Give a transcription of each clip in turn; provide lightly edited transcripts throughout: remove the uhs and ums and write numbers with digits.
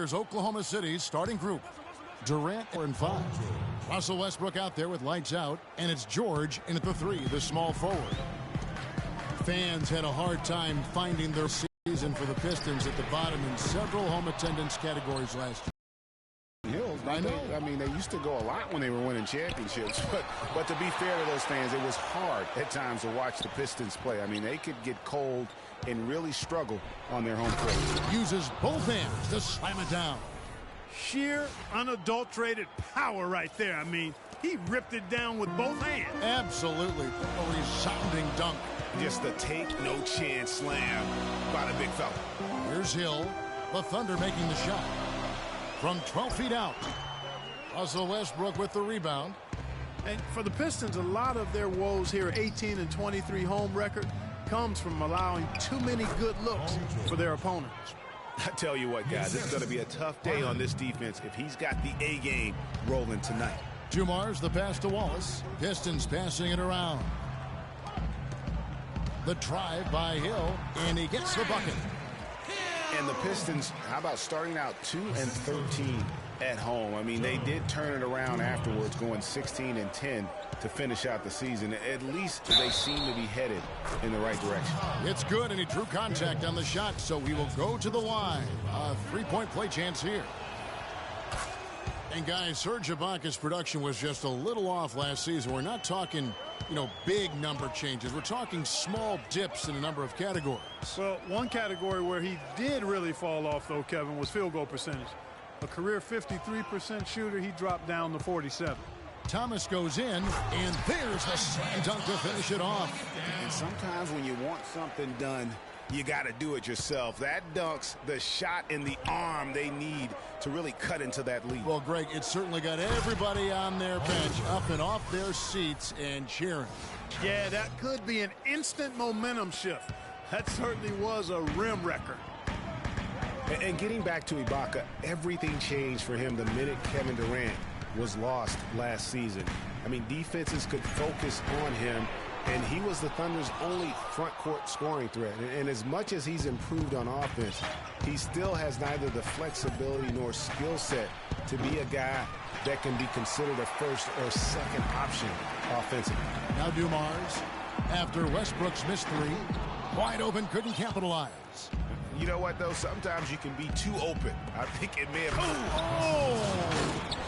Here's Oklahoma City's starting group. Durant in 5. Russell Westbrook out there with lights out, and it's George in at the 3, the small forward. Fans had a hard time finding their season for the Pistons at the bottom in several home attendance categories last year. I know. I mean, they used to go a lot when they were winning championships. But to be fair to those fans, it was hard at times to watch the Pistons play. I mean, they could get cold and really struggle on their home court. Uses both hands to slam it down. Sheer, unadulterated power right there. I mean, he ripped it down with both hands. Absolutely. A resounding dunk. Just a take-no-chance slam by the big fella. Here's Hill. The Thunder making the shot. From 12 feet out. Russell Westbrook with the rebound. And for the Pistons, a lot of their woes here, 18-23 home record, comes from allowing too many good looks for their opponents. I tell you what, guys, it's going to be a tough day on this defense if he's got the A game rolling tonight. Dumars the pass to Wallace. Pistons passing it around. The drive by Hill, and he gets the bucket. And the Pistons, how about starting out 2-13 at home? I mean, they did turn it around afterwards, going 16-10 to finish out the season. At least they seem to be headed in the right direction. It's good, and he drew contact on the shot, so he will go to the line. A three-point play chance here. And guys, Serge Ibaka's production was just a little off last season. We're not talking, big number changes. We're talking small dips in a number of categories. Well, one category where he did really fall off, though, Kevin, was field goal percentage. A career 53% shooter, he dropped down to 47. Thomas goes in, and there's the slam dunk to finish it off. And sometimes when you want something done, you got to do it yourself. That dunks the shot in the arm they need to really cut into that lead. Well, Greg, it certainly got everybody on their bench up and off their seats and cheering. Yeah, that could be an instant momentum shift. That certainly was a rim wrecker. And getting back to Ibaka, everything changed for him the minute Kevin Durant was lost last season. I mean, defenses could focus on him, and he was the Thunder's only front court scoring threat. And as much as he's improved on offense, he still has neither the flexibility nor skill set to be a guy that can be considered a first or second option offensively. Now Dumars, after Westbrook's missed 3, wide open, couldn't capitalize. You know what, though? Sometimes you can be too open. I think it may have... Oh!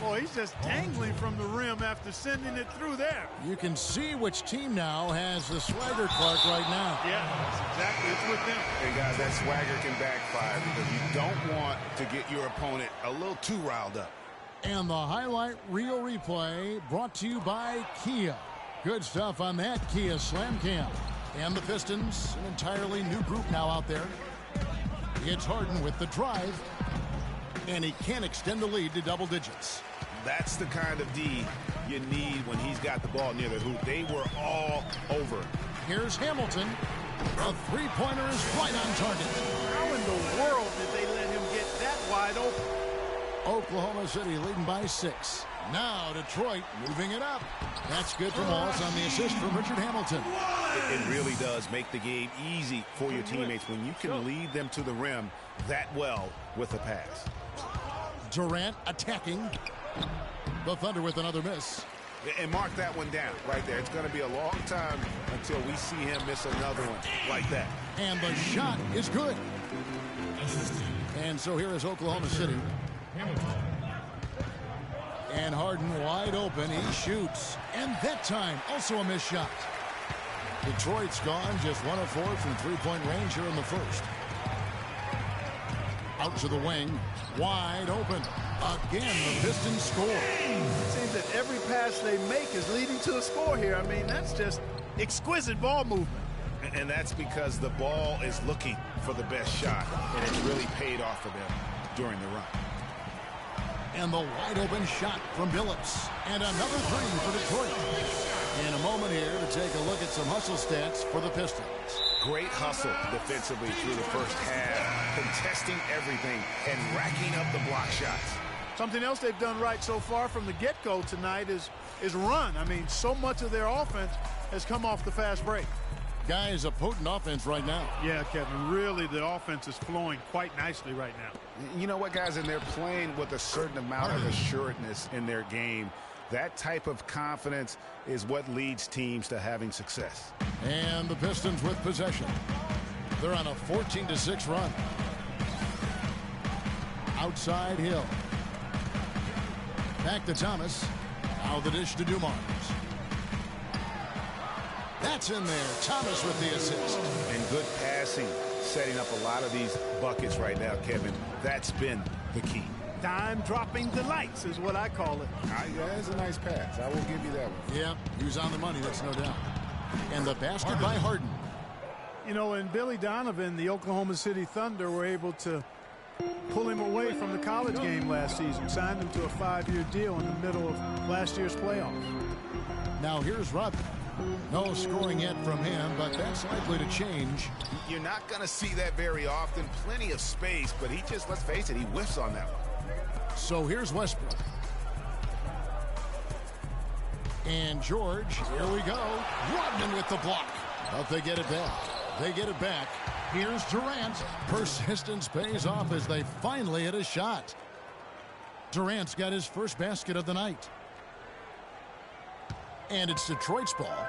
Boy, he's just dangling from the rim after sending it through there. You can see which team now has the swagger Clark right now. Yeah, that's exactly. It's with them. Hey, guys, that swagger can backfire because you don't want to get your opponent a little too riled up. And the highlight reel replay brought to you by Kia. Good stuff on that Kia Slam Cam. And the Pistons, an entirely new group now out there. It's Harden with the drive, and he can extend the lead to double digits. That's the kind of D you need when he's got the ball near the hoop. They were all over. Here's Hamilton. A three-pointer is right on target. How in the world did they let him get that wide open? Oklahoma City leading by 6. Now Detroit moving it up. That's good for Wallace on the assist from Richard Hamilton. It really does make the game easy for your teammates when you can lead them to the rim that well with a pass. Durant attacking. The Thunder with another miss. And mark that one down right there. It's going to be a long time until we see him miss another one like that. And the shot is good. And so here is Oklahoma City. And Harden wide open. He shoots. And that time, also a missed shot. Detroit's gone just 1 of 4 from three-point range here in the first. Out to the wing. Wide open. Again, the Pistons score. It seems that every pass they make is leading to a score here. I mean, that's just exquisite ball movement. And that's because the ball is looking for the best shot, and it's really paid off for them during the run. And the wide open shot from Billups. And another 3 for Detroit. In a moment here to take a look at some hustle stats for the Pistons. Great hustle defensively through the first half, contesting everything and racking up the block shots. Something else they've done right so far from the get-go tonight is run. I mean, so much of their offense has come off the fast break. Guys, a potent offense right now. Yeah, Kevin, really the offense is flowing quite nicely right now. You know what, guys? And they're playing with a certain amount of assuredness in their game. That type of confidence is what leads teams to having success. And the Pistons with possession. They're on a 14-6 run. Outside Hill. Back to Thomas. Now the dish to Dumars. That's in there. Thomas with the assist. And good passing, setting up a lot of these buckets right now, Kevin. That's been the key. Dime-dropping delights is what I call it. Yeah, that's a nice pass. I will give you that one. Yeah, he was on the money, that's no doubt. And the basket by Harden. You know, and Billy Donovan, the Oklahoma City Thunder, were able to pull him away from the college game last season, signed him to a 5-year deal in the middle of last year's playoffs. Now here's Rodman. No scoring yet from him, but that's likely to change. You're not going to see that very often. Plenty of space, but he just, let's face it, he whiffs on that one. So here's Westbrook. And George, here we go. Rodman with the block. But they get it back. They get it back. Here's Durant. Persistence pays off as they finally hit a shot. Durant's got his first basket of the night. And it's Detroit's ball.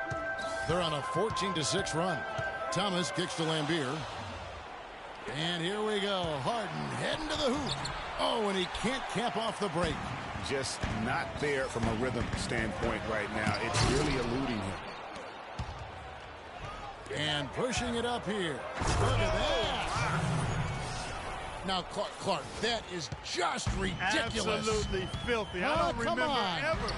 They're on a 14-6 run. Thomas kicks to Lambeer. And here we go. Harden heading to the hoop. Oh, and he can't cap off the break. Just not there from a rhythm standpoint right now. It's really eluding him. And pushing it up here. Look at that. Now, Clark, that is just ridiculous. Absolutely filthy. I don't remember ever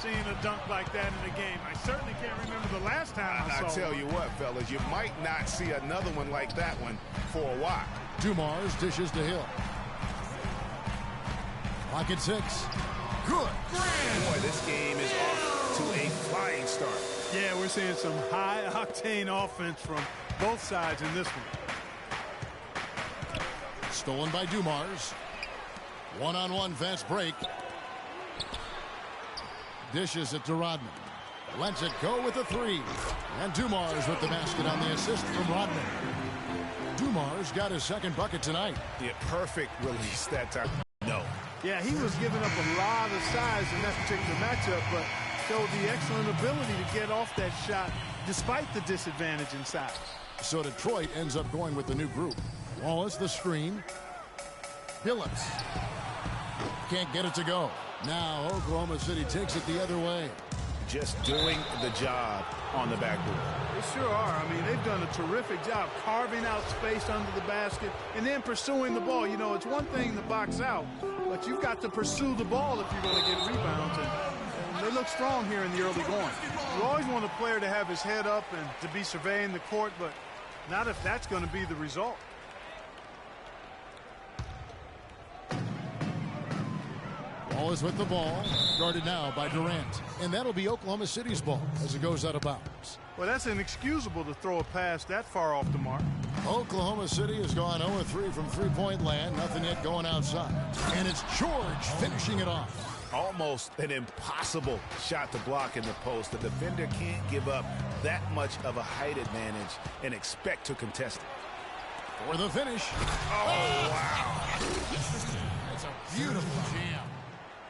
seeing a dunk like that in a game. I certainly can't remember the last time I saw I tell you what, fellas, you might not see another one like that one for a while. Dumars dishes to Hill. Clock at 6. Good. Boy, this game is off to a flying start. Yeah, we're seeing some high-octane offense from both sides in this one. Stolen by Dumars. One-on-one fast break. Dishes it to Rodman. Lets it go with a 3. And Dumars with the basket on the assist from Rodman. Dumars got his second bucket tonight. Yeah, perfect release that time. No. Yeah, he was giving up a lot of size in that particular matchup, but showed the excellent ability to get off that shot despite the disadvantage in size. So Detroit ends up going with the new group. Wallace the screen. Billups. Can't get it to go. Now Oklahoma City takes it the other way. Just doing the job on the backboard. They sure are. I mean, they've done a terrific job carving out space under the basket and then pursuing the ball. You know, it's one thing to box out, but you've got to pursue the ball if you're going to get rebounds. And they look strong here in the early going. You always want a player to have his head up and to be surveying the court, but not if that's going to be the result. Wallace with the ball, guarded now by Durant. And that'll be Oklahoma City's ball as it goes out of bounds. Well, that's inexcusable to throw a pass that far off the mark. Oklahoma City has gone 0-3 from three-point land. Nothing yet going outside. And it's George finishing it off. Almost an impossible shot to block in the post. The defender can't give up that much of a height advantage and expect to contest it. For the finish. Oh, wow. It's a beautiful jam.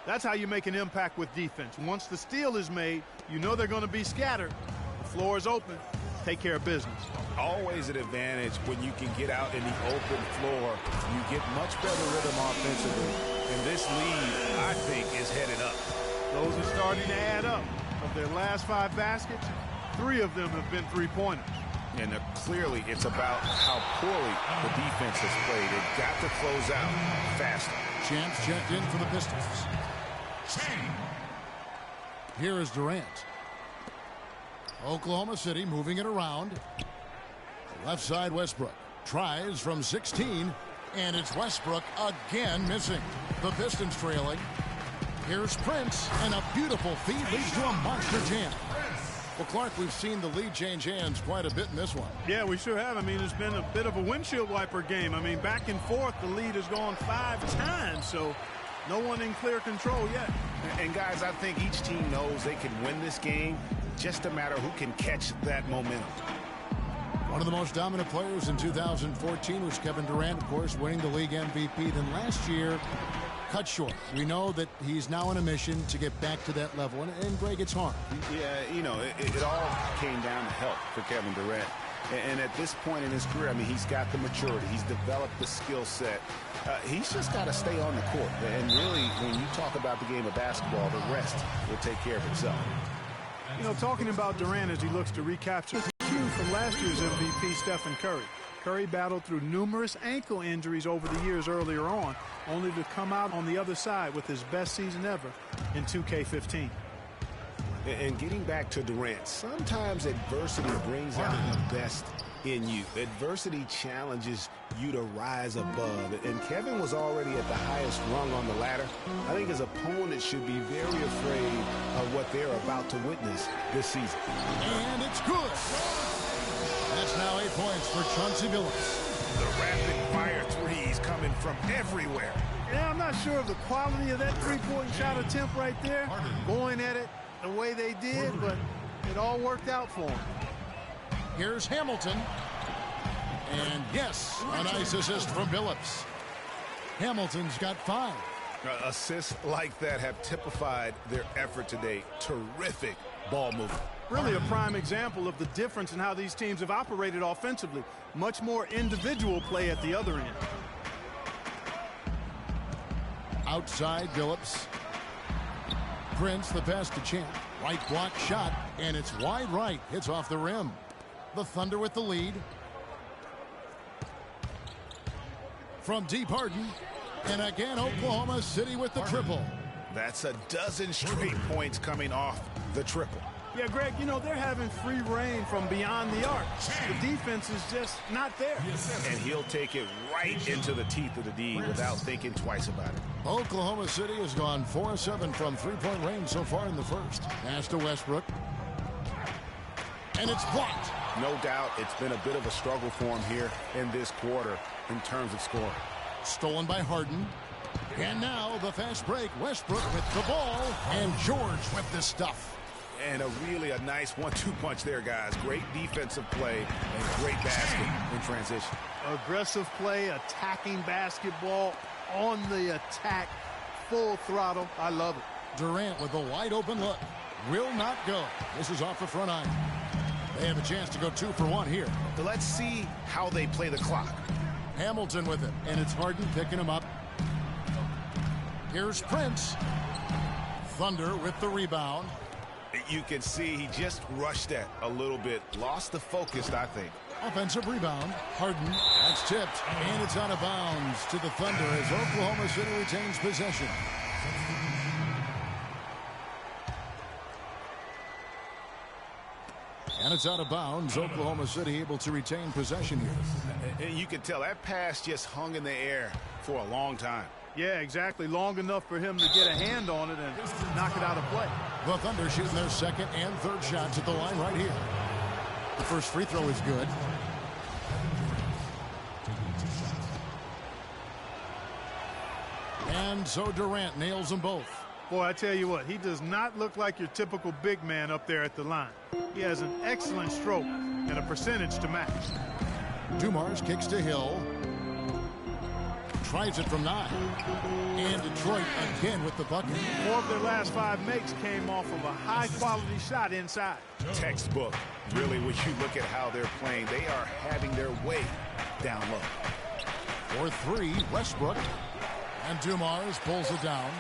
That's how you make an impact with defense. Once the steal is made, you know they're going to be scattered. The floor is open. Take care of business. Always an advantage when you can get out in the open floor. You get much better rhythm offensively. And this lead, I think, is headed up. Those are starting to add up. Of their last 5 baskets, 3 of them have been three-pointers. And clearly it's about how poorly the defense has played. They've got to close out faster. Chance checked in for the Pistons. Here is Durant. Oklahoma City moving it around. Left side Westbrook. Tries from 16. And it's Westbrook again missing. The Pistons trailing. Here's Prince. And a beautiful feed leads to a monster jam. Well, Clark, we've seen the lead change hands quite a bit in this one. Yeah, we sure have. I mean, it's been a bit of a windshield wiper game. I mean, back and forth, the lead has gone 5 times, so no one in clear control yet. And, guys, I think each team knows they can win this game. Just a matter who can catch that momentum. One of the most dominant players in 2014 was Kevin Durant, of course, winning the league MVP. Then last year, cut short. We know that he's now on a mission to get back to that level. And Greg, it's hard. Yeah, you know, it all came down to health for Kevin Durant. And at this point in his career, I mean, he's got the maturity. He's developed the skill set. He's just got to stay on the court. And really, when you talk about the game of basketball, the rest will take care of itself. You know, talking about Durant as he looks to recapture the cue from last year's MVP, Stephen Curry. Curry battled through numerous ankle injuries over the years earlier on, only to come out on the other side with his best season ever in 2K15. And getting back to Durant, sometimes adversity brings out the best in you. Adversity challenges you to rise above. And Kevin was already at the highest rung on the ladder. I think his opponent should be very afraid of what they're about to witness this season. And it's good. That's now 8 points for Chauncey Billups. The rapid-fire threes coming from everywhere. Yeah, I'm not sure of the quality of that three-point shot attempt right there, going at it the way they did, but it all worked out for him. Here's Hamilton. And yes, a nice assist from Billups. Hamilton's got 5. Assists like that have typified their effort today. Terrific ball movement. Really a prime example of the difference in how these teams have operated offensively. Much more individual play at the other end. Outside Billups. Prince, the pass to Champ. Right block shot, and it's wide right. Hits off the rim. The Thunder with the lead. From deep Harden. And again, Oklahoma City with the triple. That's a dozen straight points coming off the triple. Yeah, Greg, you know, they're having free reign from beyond the arc. The defense is just not there. And he'll take it right into the teeth of the D without thinking twice about it. Oklahoma City has gone 4-7 from three-point range so far in the first. Pass to Westbrook. And it's blocked. No doubt it's been a bit of a struggle for him here in this quarter in terms of scoring. Stolen by Harden. And now the fast break. Westbrook with the ball. And George with the stuff. And a nice 1-2 punch there, guys. Great defensive play and great basket in transition. Aggressive play, attacking basketball, on the attack, full throttle. I love it. Durant with a wide open look. Will not go. This is off the front iron. They have a chance to go 2 for 1 here. Let's see how they play the clock. Hamilton with it, and it's Harden picking him up. Here's Prince. Thunder with the rebound. You can see he just rushed that a little bit. Lost the focus, I think. Offensive rebound. Harden. That's tipped. And it's out of bounds to the Thunder as Oklahoma City retains possession. And it's out of bounds. Oklahoma City able to retain possession here. And you can tell that pass just hung in the air for a long time. Yeah, exactly. Long enough for him to get a hand on it and knock it out of play. The Thunder shooting their second and third shots at the line right here. The first free throw is good. And so Durant nails them both. Boy, I tell you what, he does not look like your typical big man up there at the line. He has an excellent stroke and a percentage to match. Dumars kicks to Hill. Tries it from 9. And Detroit again with the bucket. 4 of their last 5 makes came off of a high-quality shot inside. Textbook. Really, when you look at how they're playing, they are having their way down low. For 3, Westbrook. And Dumars pulls it down.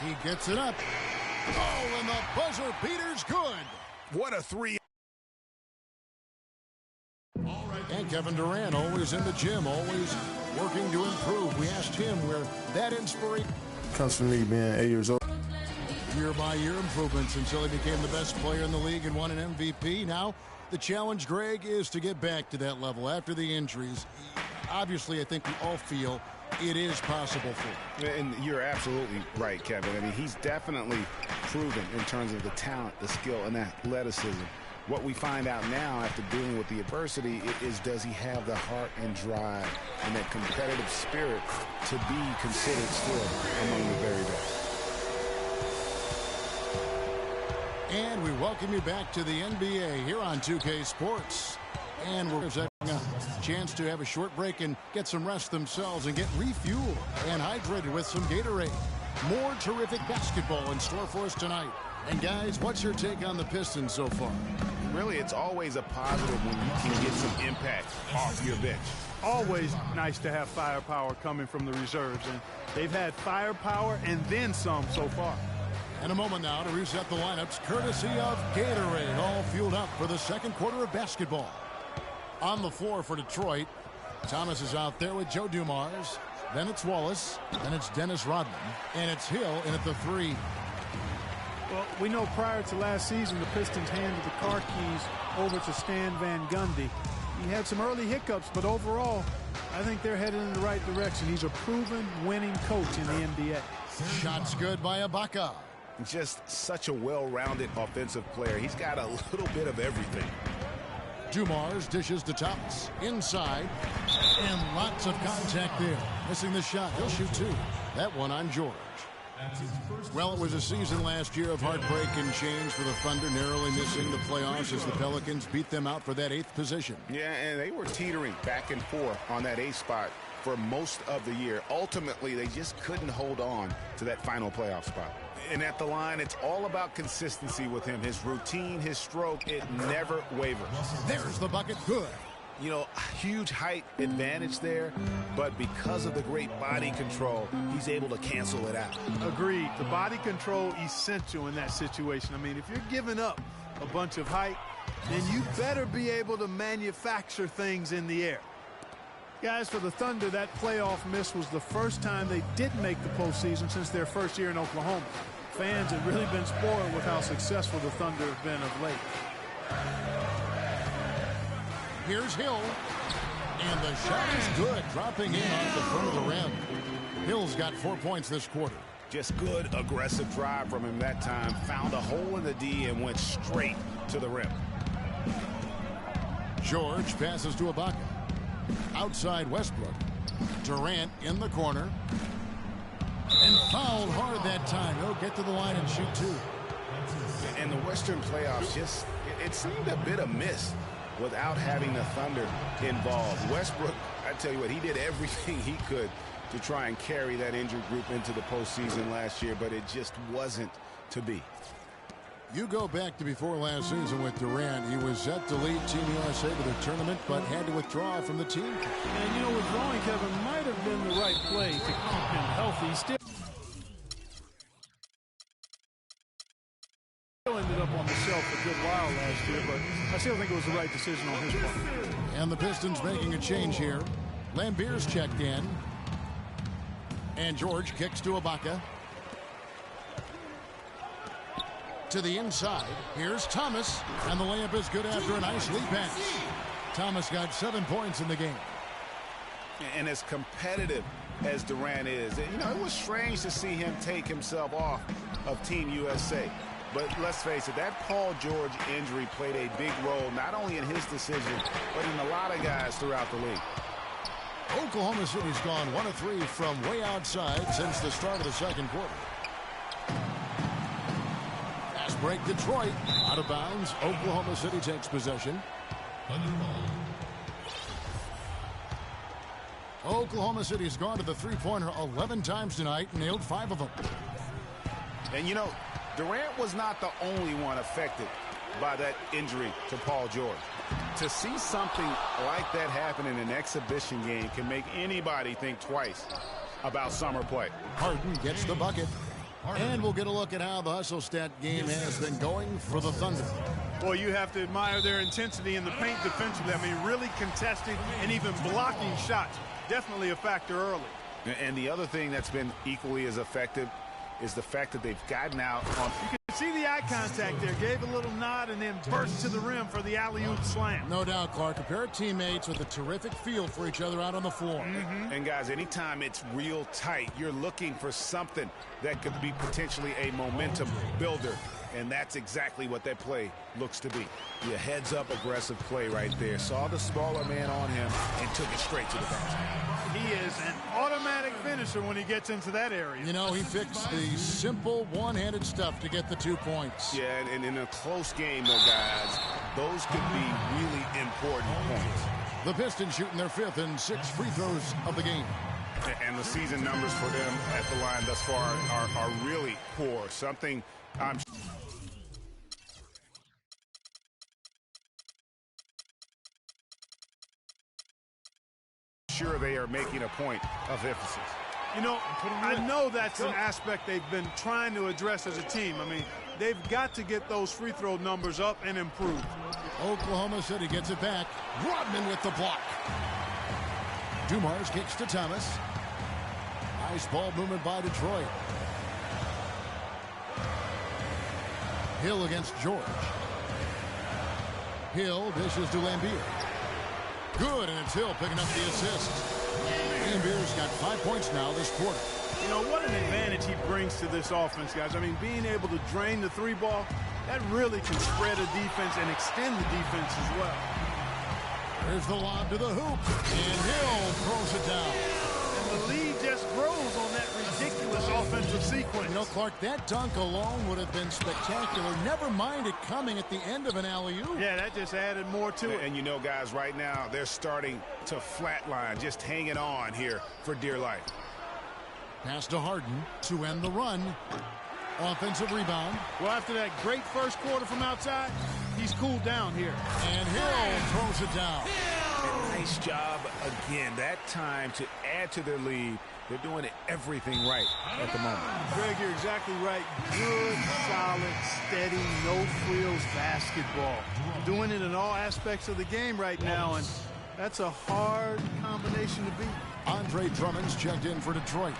He gets it up. Oh, and the buzzer beater's good. What a 3. And Kevin Durant, always in the gym, always working to improve. We asked him where that inspiration comes from me being 8 years old. Year-by-year improvements until he became the best player in the league and won an MVP. Now, the challenge, Greg, is to get back to that level after the injuries. Obviously, I think we all feel it is possible for him. And you're absolutely right, Kevin. I mean, he's definitely proven in terms of the talent, the skill, and athleticism. What we find out now after dealing with the adversity is, does he have the heart and drive and that competitive spirit to be considered still among the very best? And we welcome you back to the NBA here on 2K Sports. And we're having a chance to have a short break and get some rest themselves and get refueled and hydrated with some Gatorade. More terrific basketball in store for us tonight. And guys, what's your take on the Pistons so far? Really, it's always a positive when you can get some impact off your bench. Always nice to have firepower coming from the reserves, and they've had firepower and then some so far. And a moment now to reset the lineups courtesy of Gatorade, all fueled up for the second quarter of basketball. On the floor for Detroit, Thomas is out there with Joe Dumars. Then it's Wallace. Then it's Dennis Rodman. And it's Hill in at the 3. Well, we know prior to last season, the Pistons handed the car keys over to Stan Van Gundy. He had some early hiccups, but overall, I think they're headed in the right direction. He's a proven winning coach in the NBA. Shots good by Ibaka. Just such a well-rounded offensive player. He's got a little bit of everything. Dumars dishes to Thomas. Inside. And lots of contact there. Missing the shot. He'll shoot 2. That one on George. Well, it was a season last year of heartbreak and change for the Thunder, narrowly missing the playoffs as the Pelicans beat them out for that 8th position. Yeah, and they were teetering back and forth on that 8th spot for most of the year. Ultimately, they just couldn't hold on to that final playoff spot. And at the line, it's all about consistency with him. His routine, his stroke, it never wavers. There's the bucket. Good. You know, huge height advantage there, but because of the great body control, he's able to cancel it out. Agreed. The body control essential in that situation. I mean, if you're giving up a bunch of height, then you better be able to manufacture things in the air. Guys, for the Thunder, that playoff miss was the first time they didn't make the postseason since their first year in Oklahoma. Fans have really been spoiled with how successful the Thunder have been of late. Here's Hill. And the shot is good, dropping in off the front of the rim. Hill's got 4 points this quarter. Just good, aggressive drive from him that time. Found a hole in the D and went straight to the rim. George passes to Ibaka. Outside Westbrook. Durant in the corner. And fouled hard that time. He'll get to the line and shoot 2. And the Western playoffs just, it seemed a bit amiss without having the Thunder involved. Westbrook, I tell you what, he did everything he could to try and carry that injured group into the postseason last year, but it just wasn't to be. You go back to before last season with Durant. He was set to lead Team USA to the tournament, but had to withdraw from the team. And, you know, withdrawing, Kevin, might have been the right play to keep him healthy. Still ended up on the shelf a good while last year, but I still think it was the right decision on his part. And the Pistons making a change here. Lambier's checked in. And George kicks to Ibaka. To the inside. Here's Thomas. And the layup is good after a nice lead pass. Thomas got 7 points in the game. And as competitive as Durant is, you know, it was strange to see him take himself off of Team USA. But let's face it, that Paul George injury played a big role, not only in his decision, but in a lot of guys throughout the league. Oklahoma City's gone 1 of 3 from way outside since the start of the second quarter. Fast break Detroit. Out of bounds. Oklahoma City takes possession. Oklahoma City's gone to the three-pointer 11 times tonight, nailed 5 of them. And, you know, Durant was not the only one affected by that injury to Paul George. To see something like that happen in an exhibition game can make anybody think twice about summer play. Harden gets the bucket. And we'll get a look at how the hustle stat game has been going for the Thunder. Well, you have to admire their intensity in the paint defensively. I mean, really contesting and even blocking shots. Definitely a factor early. And the other thing that's been equally as effective is the fact that they've gotten out on. You can see the eye contact there. Gave a little nod and then burst to the rim for the alley-oop slam. No doubt, Clark. A pair of teammates with a terrific feel for each other out on the floor. And guys, anytime it's real tight, you're looking for something that could be potentially a momentum builder. And that's exactly what that play looks to be. The heads-up aggressive play right there. Saw the smaller man on him and took it straight to the basket. He is an automatic automatic finisher when he gets into that area. You know, he fixed the simple one-handed stuff to get the 2 points. Yeah, and in a close game, though, guys, those could be really important points. The Pistons shooting their 5th and 6th free throws of the game. And the season numbers for them at the line thus far are really poor. Something I'm sure they are making a point of emphasis. You know, I know that's an aspect they've been trying to address as a team. I mean, they've got to get those free throw numbers up and improve. Oklahoma City gets it back. Rodman with the block. Dumars kicks to Thomas. Nice ball movement by Detroit. Hill against George. Hill dishes to Lambier. Good, and it's Hill picking up the assist. Lambier's got 5 points now this quarter. You know, what an advantage he brings to this offense, guys. I mean, being able to drain the 3-ball, that really can spread a defense and extend the defense as well. There's the lob to the hoop, and Hill throws it down. And the lead just grows on that ridiculous offensive sequence. You know, Clark, that dunk alone would have been spectacular. Never mind it coming at the end of an alley-oop. Yeah, that just added more to it. And you know, guys, right now, they're starting to flatline, just hanging on here for dear life. Pass to Harden to end the run. Offensive rebound. Well, after that great first quarter from outside, he's cooled down here. And Hill throws it down. And nice job again. That time to add to their lead. They're doing everything right at the moment. Greg, you're exactly right. Good, solid, steady, no-frills basketball. Doing it in all aspects of the game right now, and that's a hard combination to beat. Andre Drummond's checked in for Detroit.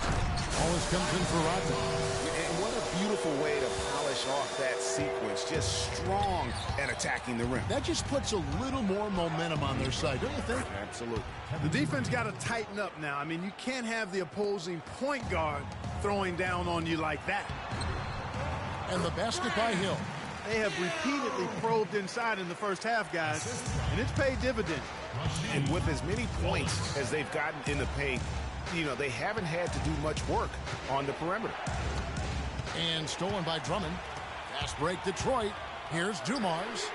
Wallace comes in for Rodman. And what a beautiful way to polish off that sequence. Just strong at attacking the rim. That just puts a little more momentum on their side, don't you think? Absolutely. The defense got to tighten up now. I mean, you can't have the opposing point guard throwing down on you like that. And the basket by Hill. They have repeatedly probed inside in the first half, guys, and it's paid dividends. And with as many points as they've gotten in the paint, you know, they haven't had to do much work on the perimeter. And stolen by Drummond. Fast break Detroit. Here's Dumars.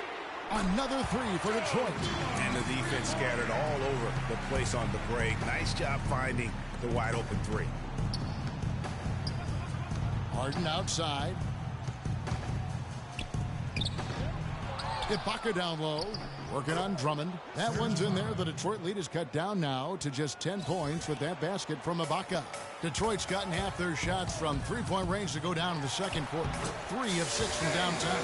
Another 3 for Detroit. And the defense scattered all over the place on the break. Nice job finding the wide open 3. Harden outside. Ibaka down low. Working on Drummond. That one's in there. The Detroit lead is cut down now to just 10 points with that basket from Ibaka. Detroit's gotten half their shots from three-point range to go down in the second quarter. 3 of 6 from downtown.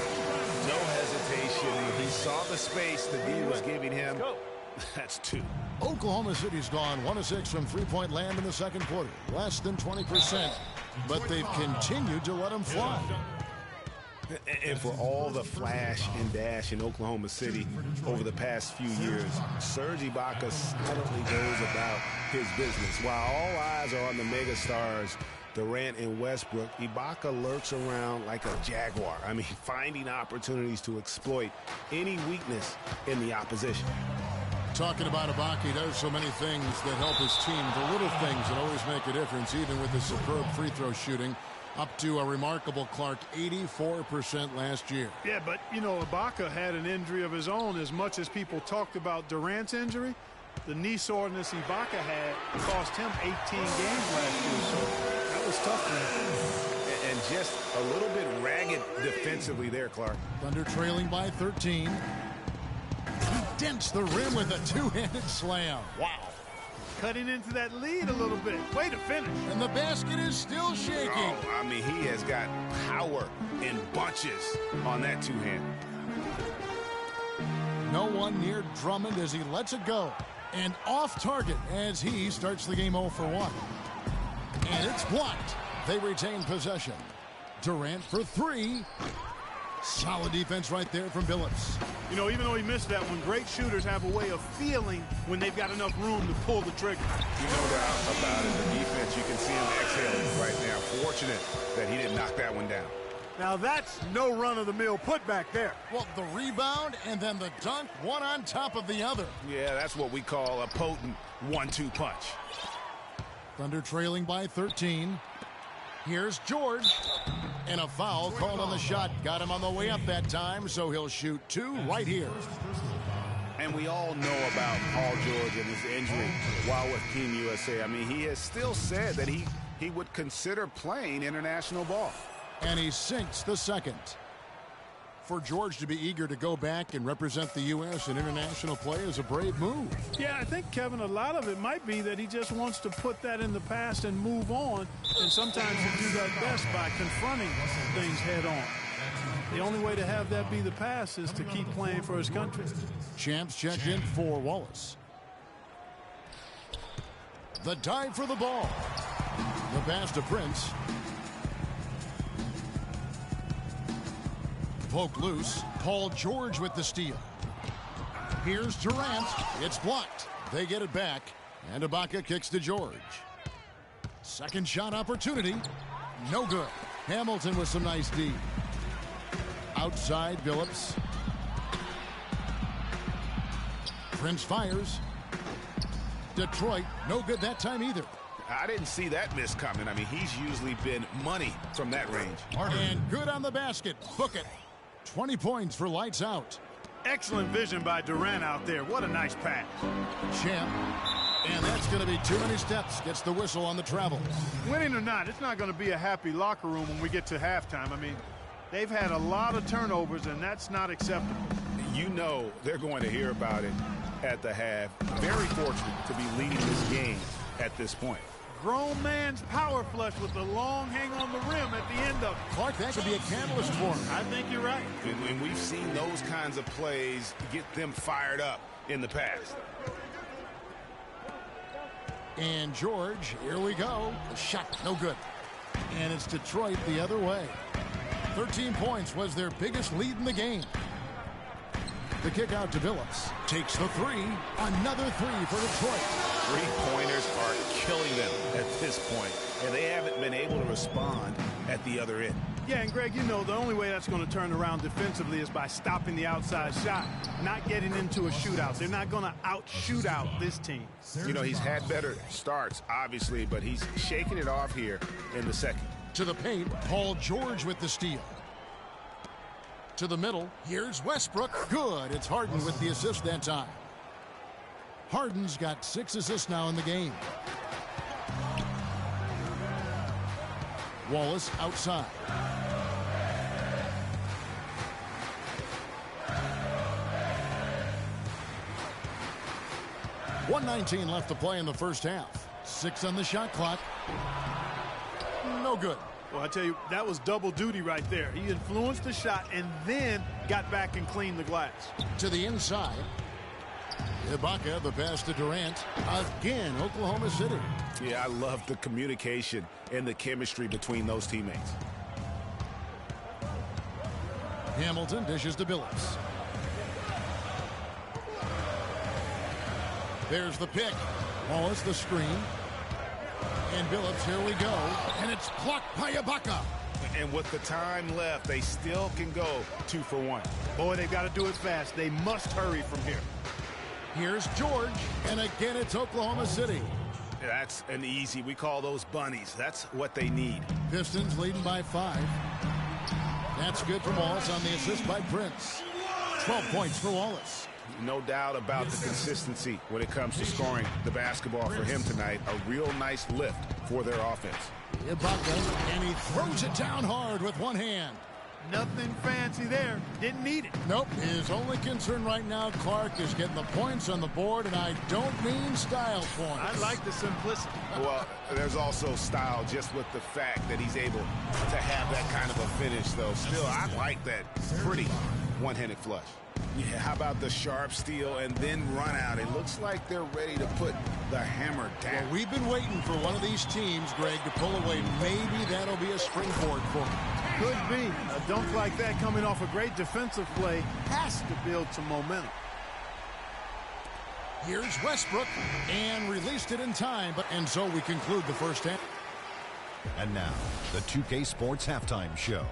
No hesitation. He saw the space the D was giving him. That's 2. Oklahoma City's gone 1 of 6 from three-point land in the second quarter. Less than 20%. But they've continued to let them fly. And for all the flash and dash in Oklahoma City over the past few years, Serge Ibaka silently goes about his business. While all eyes are on the megastars, Durant and Westbrook, Ibaka lurks around like a jaguar. I mean, finding opportunities to exploit any weakness in the opposition. Talking about Ibaka, he does so many things that help his team. The little things that always make a difference, even with his superb free throw shooting. Up to a remarkable, Clark, 84% last year. Yeah, but, you know, Ibaka had an injury of his own. As much as people talked about Durant's injury, the knee soreness Ibaka had cost him 18 games last year. So that was tough for him. And just a little bit ragged defensively there, Clark. Thunder trailing by 13. He dents the rim with a two-handed slam. Wow. Cutting into that lead a little bit. Way to finish. And the basket is still shaking. Oh, I mean, he has got power in bunches on that two-hand. No one near Drummond as he lets it go. And off target as he starts the game 0 for 1. And it's blocked. They retain possession. Durant for 3. Solid defense right there from Billups. You know, even though he missed that one, great shooters have a way of feeling when they've got enough room to pull the trigger. No doubt about it. The defense, you can see him exhaling right now. Fortunate that he didn't knock that one down. Now that's no run-of-the-mill putback there. Well, the rebound and then the dunk, one on top of the other. Yeah, that's what we call a potent 1-2 punch. Thunder trailing by 13. Here's George. And a foul called on the shot. Got him on the way up that time, so he'll shoot 2 right here. And we all know about Paul George and his injury while with Team USA. I mean, he has still said that he would consider playing international ball. And he sinks the second. For George to be eager to go back and represent the U.S. in international play is a brave move. Yeah, I think, Kevin, a lot of it might be that he just wants to put that in the past and move on. And sometimes you do that best by confronting things head on. The only way to have that be the past is to keep playing for his country. Champs check in for Wallace. The dive for the ball. The pass to Prince. Poke loose. Paul George with the steal. Here's Durant. It's blocked. They get it back. And Ibaka kicks to George. Second shot opportunity. No good. Hamilton with some nice D. Outside Billups. Prince fires. Detroit, no good that time either. I didn't see that miss coming. I mean, he's usually been money from that range. And good on the basket. Book it. 20 points for lights out. Excellent vision by Durant out there. What a nice pass. Champ. And that's going to be too many steps. Gets the whistle on the travel. Winning or not, it's not going to be a happy locker room when we get to halftime. I mean, they've had a lot of turnovers, and that's not acceptable. You know they're going to hear about it at the half. Very fortunate to be leading this game at this point. Grown man's power flush with the long hang on the rim at the end of it. Clark, that could be a catalyst for him. I think you're right. And we've seen those kinds of plays get them fired up in the past. And George, here we go. The shot, no good. And it's Detroit the other way. 13 points was their biggest lead in the game. The kick out to Billups. Takes the 3. Another 3 for Detroit. Three-pointers are killing them at this point, and they haven't been able to respond at the other end. Yeah, and Greg, you know, the only way that's going to turn around defensively is by stopping the outside shot, not getting into a shootout. They're not going to out-shoot out this team. You know, he's had better starts, obviously, but he's shaking it off here in the second. To the paint, Paul George with the steal. To the middle, here's Westbrook. Good, it's Harden with the assist that time. Harden's got 6 assists now in the game. Wallace outside. .119 left to play in the first half. 6 on the shot clock. No good. Well, I tell you, that was double duty right there. He influenced the shot and then got back and cleaned the glass. To the inside. Ibaka, the pass to Durant. Again, Oklahoma City. Yeah, I love the communication and the chemistry between those teammates. Hamilton dishes to Billups. There's the pick. Wallace the screen. And Billups, here we go. And it's blocked by Ibaka. And with the time left, they still can go 2 for 1. Boy, they've got to do it fast. They must hurry from here. Here's George, and again it's Oklahoma City. That's an easy, we call those bunnies. That's what they need. Pistons leading by 5. That's good for Wallace on the assist by Prince. 12 points for Wallace. No doubt about the consistency when it comes to scoring the basketball for him tonight. A real nice lift for their offense. Ibaka, and he throws it down hard with one hand. Nothing fancy there. Didn't need it. Nope. His only concern right now, Clark, is getting the points on the board, and I don't mean style points. I like the simplicity. Well, there's also style just with the fact that he's able to have that kind of a finish, though. Still, I like that pretty one-handed flush. Yeah, how about the sharp steal and then run out? It looks like they're ready to put the hammer down. Well, we've been waiting for one of these teams, Greg, to pull away. Maybe that'll be a springboard for them. Could be. A dunk like that coming off a great defensive play has to build some momentum. Here's Westbrook, and released it in time, and so we conclude the first half. And now, the 2K Sports Halftime Show.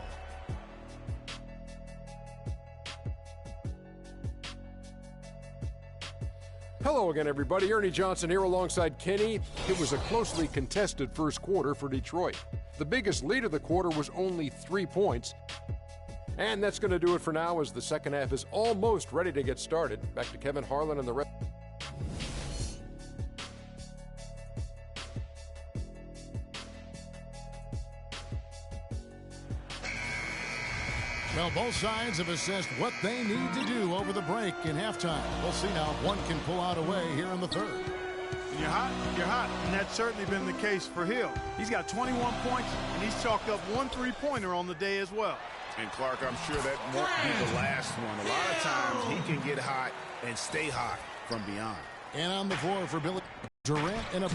Hello again, everybody. Ernie Johnson here alongside Kenny. It was a closely contested first quarter for Detroit. The biggest lead of the quarter was only 3 points. And that's going to do it for now as the second half is almost ready to get started. Back to Kevin Harlan and the rest. Well, both sides have assessed what they need to do over the break in halftime. We'll see now if one can pull out away here in the third. When you're hot, and that's certainly been the case for Hill. He's got 21 points, and he's chalked up 1 3-pointer on the day as well. And Clark, I'm sure that won't be the last one. A lot of times he can get hot and stay hot from beyond. And on the floor for Billy Durant and a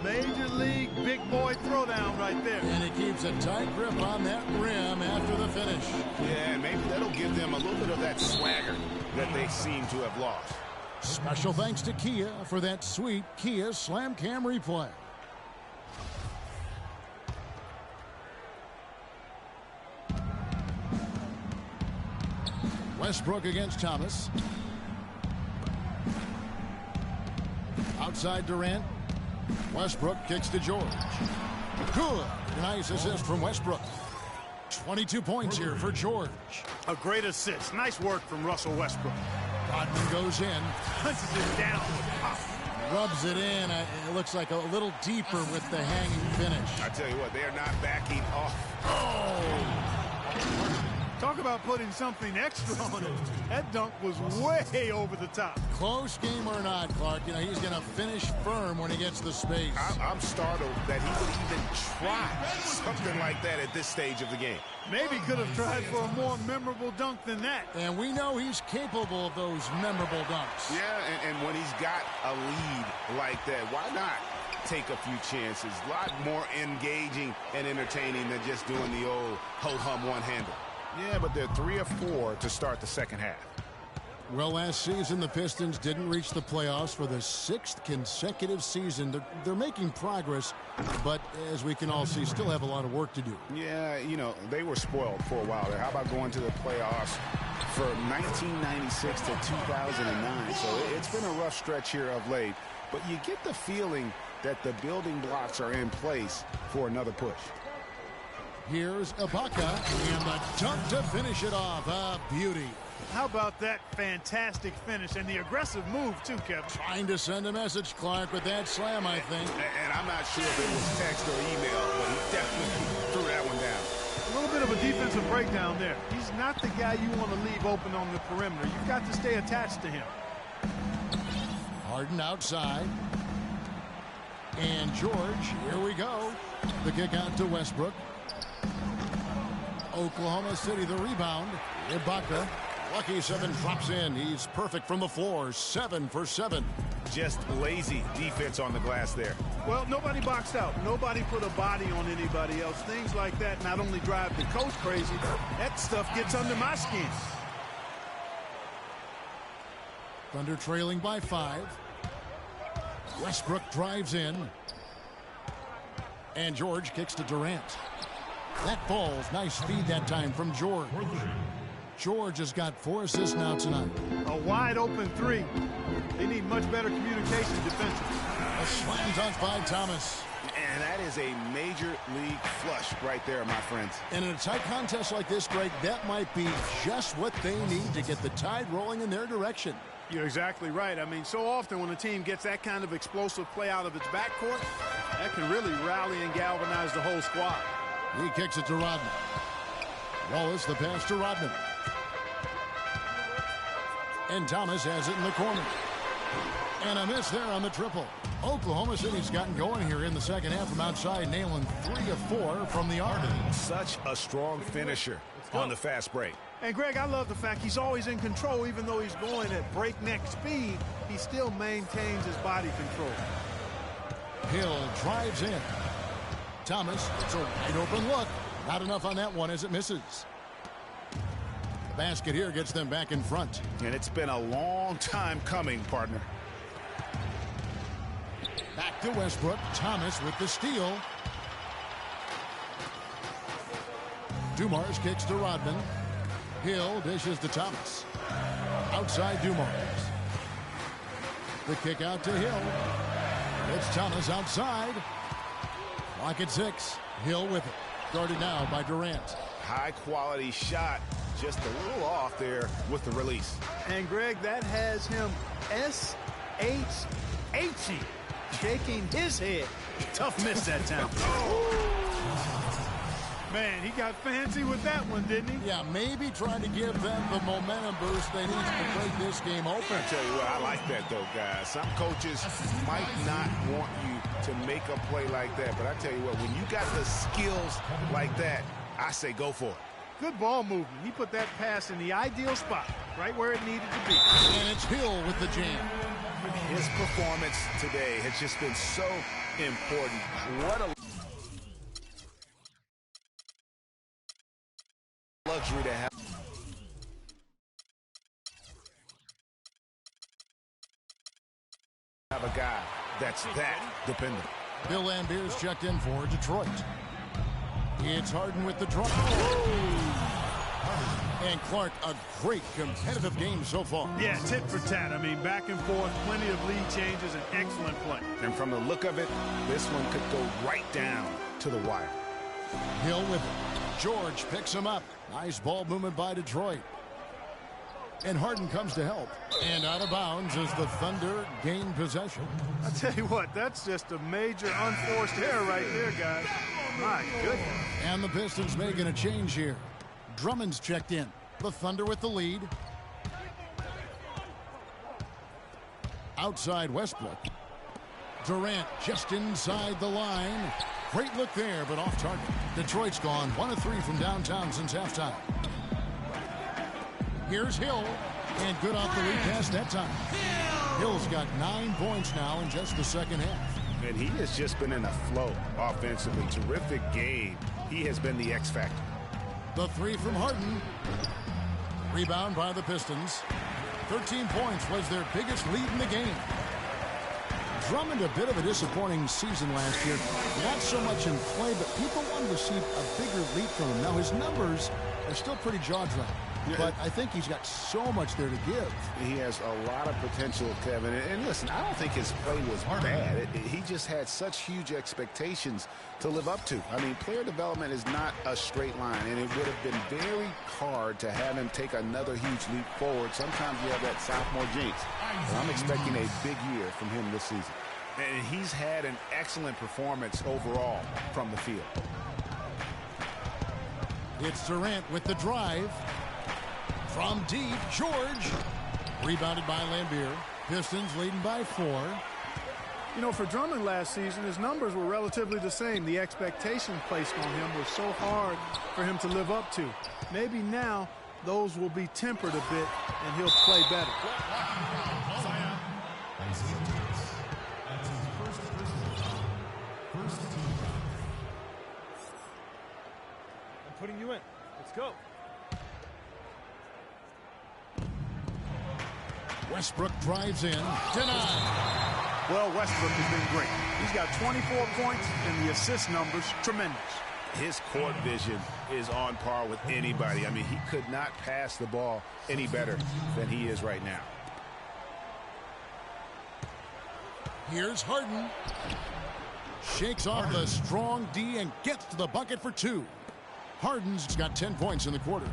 Major league big boy throwdown right there. And he keeps a tight grip on that rim after the finish. Yeah, maybe that'll give them a little bit of that swagger that they seem to have lost. Special thanks to Kia for that sweet Kia Slam Cam replay. Westbrook against Thomas. Outside Durant. Westbrook kicks to George. Good. Nice assist from Westbrook. 22 points here for George. A great assist. Nice work from Russell Westbrook. Rodman goes in. Punches it down. Rubs it in. It looks like a little deeper with the hanging finish. I tell you what, they are not backing off. Oh! Talk about putting something extra on it. That dunk was way over the top. Close game or not, Clark, you know, he's going to finish firm when he gets the space. I'm startled that he would even try something like that at this stage of the game. Maybe could have tried for a more memorable dunk than that. And we know he's capable of those memorable dunks. Yeah, and when he's got a lead like that, why not take a few chances? A lot more engaging and entertaining than just doing the old ho-hum one-hander. Yeah, but they're 3 of 4 to start the second half. Well, last season, the Pistons didn't reach the playoffs for the 6th consecutive season. They're making progress, but as we can all see, still have a lot of work to do. Yeah, you know, they were spoiled for a while there. How about going to the playoffs for 1996 to 2009? So it's been a rough stretch here of late, but you get the feeling that the building blocks are in place for another push. Here's Ibaka, and the dunk to finish it off. A beauty. How about that fantastic finish and the aggressive move, too, Kevin? Trying to send a message, Clark, with that slam, I think. And I'm not sure if it was text or email, but he definitely threw that one down. A little bit of a defensive breakdown there. He's not the guy you want to leave open on the perimeter. You've got to stay attached to him. Harden outside. And George, here we go. The kick out to Westbrook. Oklahoma City, the rebound. Ibaka. Lucky 7 drops in. He's perfect from the floor. 7 for 7. Just lazy defense on the glass there. Well, nobody boxed out. Nobody put a body on anybody else. Things like that not only drive the coach crazy, that stuff gets under my skin. Thunder trailing by 5. Westbrook drives in. And George kicks to Durant. That falls. Nice feed that time from George. George has got 4 assists now tonight. A wide open 3. They need much better communication defensively. A slam dunk by Thomas. And that is a major league flush right there, my friends. And in a tight contest like this, Greg, that might be just what they need to get the tide rolling in their direction. You're exactly right. I mean, so often when a team gets that kind of explosive play out of its backcourt, that can really rally and galvanize the whole squad. He kicks it to Rodman. Wallace the pass to Rodman. And Thomas has it in the corner. And a miss there on the triple. Oklahoma City's gotten going here in the second half from outside, nailing 3 of 4 from the arc. Such a strong finisher on the fast break. And, Greg, I love the fact he's always in control. Even though he's going at breakneck speed, he still maintains his body control. Hill drives in. Thomas, it's a wide open look. Not enough on that one as it misses. The basket here gets them back in front. And it's been a long time coming, partner. Back to Westbrook. Thomas with the steal. Dumars kicks to Rodman. Hill dishes to Thomas. outside Dumars. The kick out to Hill. It's Thomas outside. Lock at 6. Hill with it. Guarded now by Durant. High quality shot. Just a little off there with the release. And Greg, that has him S-H-H-ing, shaking his head. Tough miss that time. Man, he got fancy with that one, didn't he? Yeah, maybe trying to give them the momentum boost they need to break this game open. I tell you what, I like that though, guys. Some coaches might not want you to make a play like that, but I tell you what, when you got the skills like that, I say go for it. Good ball movement. He put that pass in the ideal spot, right where it needed to be. And it's Hill with the jam. His performance today has just been so important. What a luxury to have a guy that's that dependent. Bill Lambert's checked in for Detroit. It's Harden with the draw. And Clark, a great competitive game so far. Yeah, tit for tat. I mean, back and forth, plenty of lead changes, and excellent play. And from the look of it, this one could go right down to the wire. Hill with it. George picks him up. Nice ball movement by Detroit. And Harden comes to help. And out of bounds as the Thunder gain possession. I tell you what, that's just a major unforced error right there, guys. My goodness. And the Pistons making a change here. Drummond's checked in. The Thunder with the lead. Outside Westbrook. Durant just inside the line. Great look there, but off target. Detroit's gone 1 of 3 from downtown since halftime. Here's Hill, and good off the recast that time. Hill's got 9 points now in just the second half. And he has just been in a flow offensively. Terrific game. He has been the X factor. The 3 from Harden. Rebound by the Pistons. 13 points was their biggest lead in the game. Drummond, a bit of a disappointing season last year. Not so much in play, but people wanted to see a bigger leap from him. Now, his numbers are still pretty jaw-dropping. But I think he's got so much there to give. He has a lot of potential, Kevin. And listen, I don't think his play was bad. He just had such huge expectations to live up to. I mean, player development is not a straight line, and it would have been very hard to have him take another huge leap forward. Sometimes you have that sophomore jinx. But I'm expecting a big year from him this season. And he's had an excellent performance overall from the field. It's Durant with the drive. From deep, George. Rebounded by Lambeer. Pistons leading by 4. You know, for Drummond last season, his numbers were relatively the same. The expectation placed on him was so hard for him to live up to. Maybe now those will be tempered a bit, and he'll play better. I'm putting you in. Let's go. Westbrook drives in. Denied. Well, Westbrook has been great. He's got 24 points, and the assist numbers, tremendous. His court vision is on par with anybody. I mean, he could not pass the ball any better than he is right now. Here's Harden. Shakes off the strong D and gets to the bucket for 2. Harden's got 10 points in the quarter.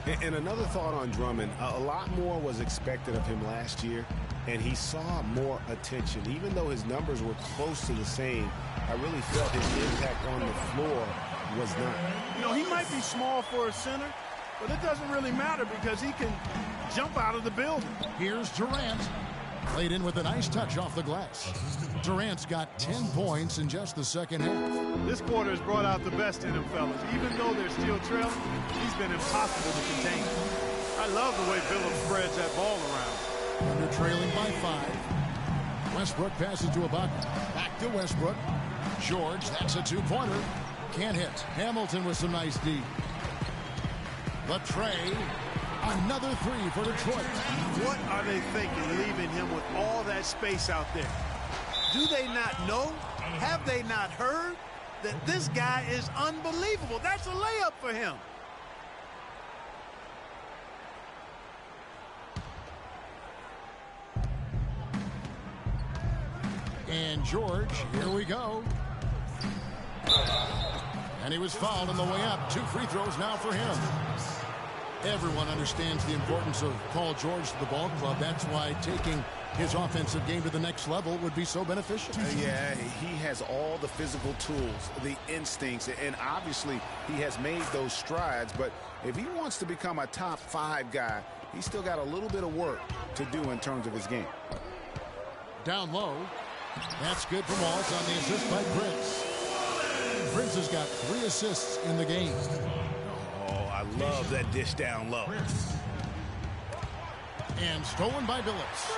And another thought on Drummond, a lot more was expected of him last year, and he saw more attention. Even though his numbers were close to the same, I really felt his impact on the floor was not. You know, he might be small for a center, but it doesn't really matter because he can jump out of the building. Here's Durant. Played in with a nice touch off the glass. Durant's got 10 points in just the second half. This quarter has brought out the best in him, fellas. Even though they're still trailing, he's been impossible to contain. I love the way Phillips spreads that ball around. Under trailing by 5. Westbrook passes to Ibaka. Back to Westbrook. George, that's a 2-pointer. Can't hit. Hamilton with some nice D. The tray. Another 3 for Detroit. What are they thinking, leaving him with all that space out there? Do they not know? Have they not heard that this guy is unbelievable? That's a layup for him. And George, here we go. And he was fouled on the way up. 2 free throws now for him. Everyone understands the importance of Paul George to the ball club. That's why taking his offensive game to the next level would be so beneficial. Yeah, he has all the physical tools, the instincts, and obviously he has made those strides. But if he wants to become a top 5 guy, he's still got a little bit of work to do in terms of his game. Down low. That's good from Walls on the assist by Prince. Prince has got 3 assists in the game. Oh, I love that dish down low. And stolen by Billups.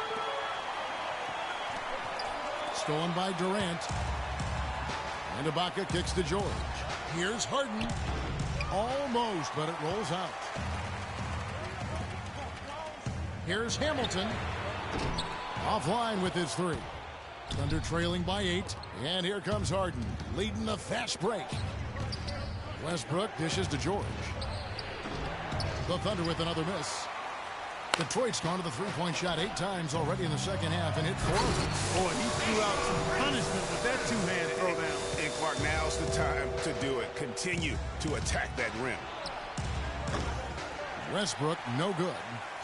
Stolen by Durant. And Ibaka kicks to George. Here's Harden. Almost, but it rolls out. Here's Hamilton. Offline with his 3. Thunder trailing by 8. And here comes Harden, leading the fast break. Westbrook dishes to George. The Thunder with another miss. Detroit's gone to the three-point shot 8 times already in the second half and hit 4 of them. Boy, he threw out some punishment with that 2-hand throwdown. And Clark, now's the time to do it. Continue to attack that rim. Westbrook, no good.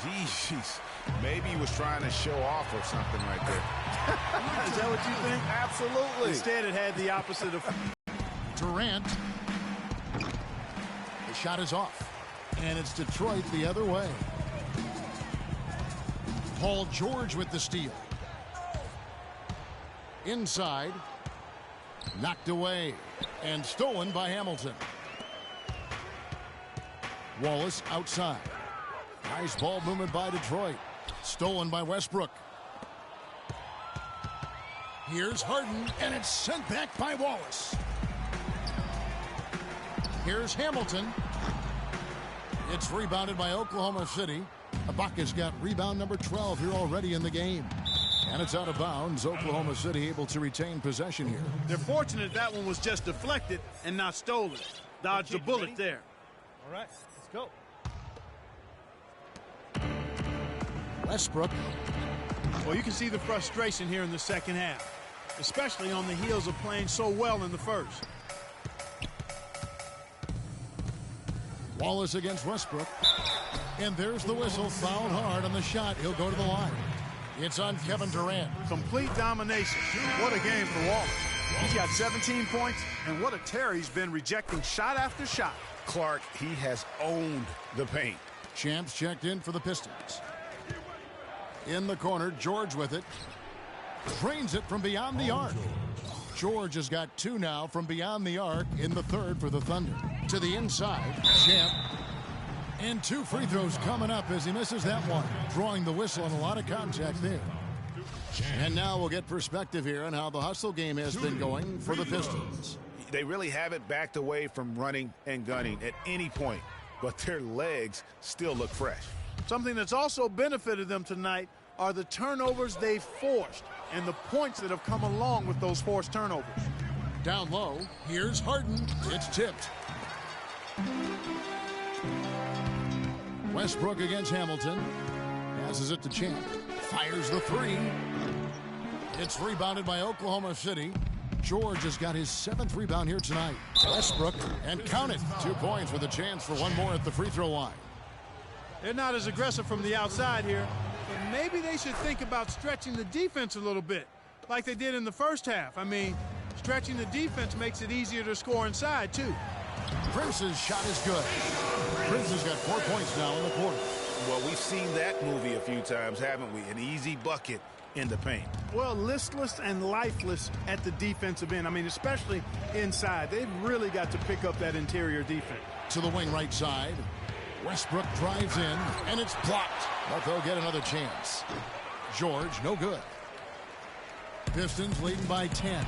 Jeez, maybe he was trying to show off or something right there. Is that what you think? Absolutely. Instead, it had the opposite of... Durant. The shot is off. And it's Detroit the other way. Paul George with the steal. Inside. Knocked away. And stolen by Hamilton. Wallace outside. Nice ball movement by Detroit. Stolen by Westbrook. Here's Harden, and it's sent back by Wallace. Here's Hamilton. It's rebounded by Oklahoma City. Ibaka's got rebound number 12 here already in the game. And it's out of bounds. Oklahoma City able to retain possession here. They're fortunate that one was just deflected and not stolen. Dodged a bullet there. All right, let's go. Westbrook. Well, you can see the frustration here in the second half, especially on the heels of playing so well in the first. Wallace against Westbrook. And there's the whistle. Fouled hard on the shot. He'll go to the line. It's on Kevin Durant. Complete domination. What a game for Wallace. He's got 17 points, and what a tear he's been rejecting shot after shot. Clark, he has owned the paint. Champs checked in for the Pistons. In the corner, George with it. Drains it from beyond the arc. George has got 2 now from beyond the arc in the third for the Thunder. To the inside, Champ. And 2 free throws coming up as he misses that one. Drawing the whistle and a lot of contact there. And now we'll get perspective here on how the hustle game has been going for the Pistons. They really haven't backed away from running and gunning at any point, but their legs still look fresh. Something that's also benefited them tonight are the turnovers they've forced and the points that have come along with those forced turnovers. Down low, here's Harden. It's tipped. Westbrook against Hamilton. Passes it to Champ. Fires the 3. It's rebounded by Oklahoma City. George has got his 7th rebound here tonight. Westbrook, and count it, 2 points with a chance for one more at the free throw line. They're not as aggressive from the outside here, but maybe they should think about stretching the defense a little bit, like they did in the first half. I mean, stretching the defense makes it easier to score inside, too. Prince's shot is good. Prince has got 4 points now in the quarter. Well, we've seen that movie a few times, haven't we? An easy bucket in the paint. Well, listless and lifeless at the defensive end. I mean, especially inside. They've really got to pick up that interior defense. To the wing right side. Westbrook drives in, and it's blocked. But they'll get another chance. George, no good. Pistons leading by 10.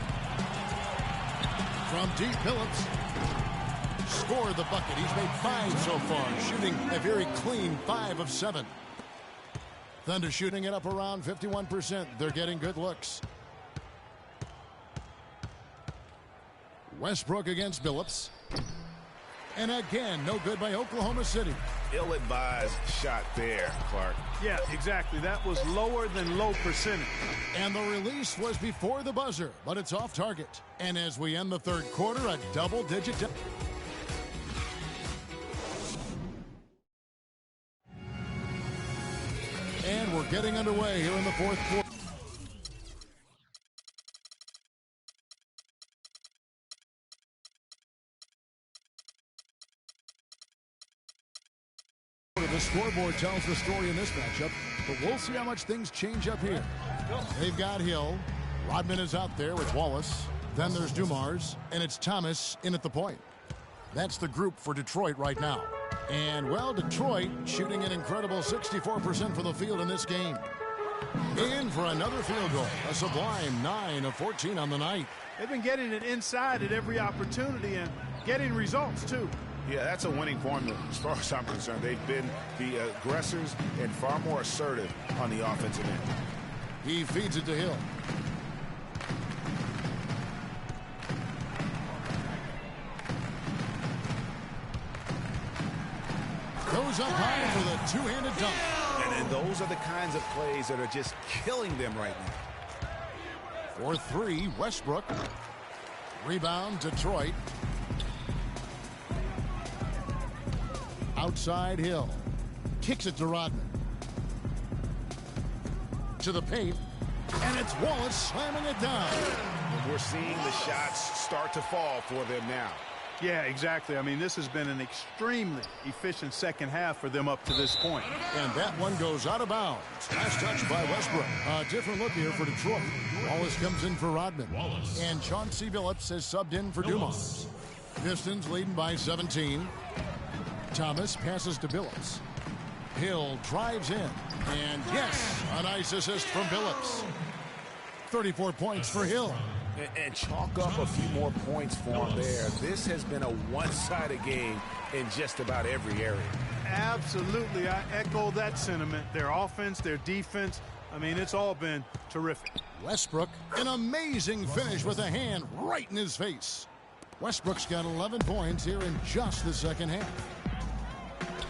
From deep, Billups scored the bucket. He's made 5 so far, shooting a very clean 5 of 7. Thunder shooting it up around 51%. They're getting good looks. Westbrook against Billups. And again, no good by Oklahoma City. Ill-advised shot there, Clark. Yeah, exactly. That was lower than low percentage. And the release was before the buzzer, but it's off target. And as we end the third quarter, a double-digit... And we're getting underway here in the fourth quarter. The scoreboard tells the story in this matchup, but we'll see how much things change up here. They've got Hill. Rodman is out there with Wallace. Then there's Dumars, and it's Thomas in at the point. That's the group for Detroit right now. And, well, Detroit shooting an incredible 64% from the field in this game. In for another field goal. A sublime 9 of 14 on the night. They've been getting it inside at every opportunity and getting results, too. Yeah, that's a winning formula as far as I'm concerned. They've been the aggressors and far more assertive on the offensive end. He feeds it to Hill. Goes up high for the two-handed dunk. And those are the kinds of plays that are just killing them right now. For three, Westbrook. Rebound, Detroit. Outside Hill. Kicks it to Rodman. To the paint. And it's Wallace slamming it down. And we're seeing the shots start to fall for them now. Yeah, exactly. I mean, this has been an extremely efficient second half for them up to this point. And that one goes out of bounds. Last touch by Westbrook. A different look here for Detroit. Wallace comes in for Rodman. And Chauncey Billups has subbed in for Dumars. Pistons leading by 17. Thomas passes to Billups. Hill drives in. And yes, a nice assist from Billups. 34 points for Hill. And chalk up a few more points for him there. This has been a one-sided game in just about every area. Absolutely. I echo that sentiment. Their offense, their defense, I mean, it's all been terrific. Westbrook, an amazing finish with a hand right in his face. Westbrook's got 11 points here in just the second half.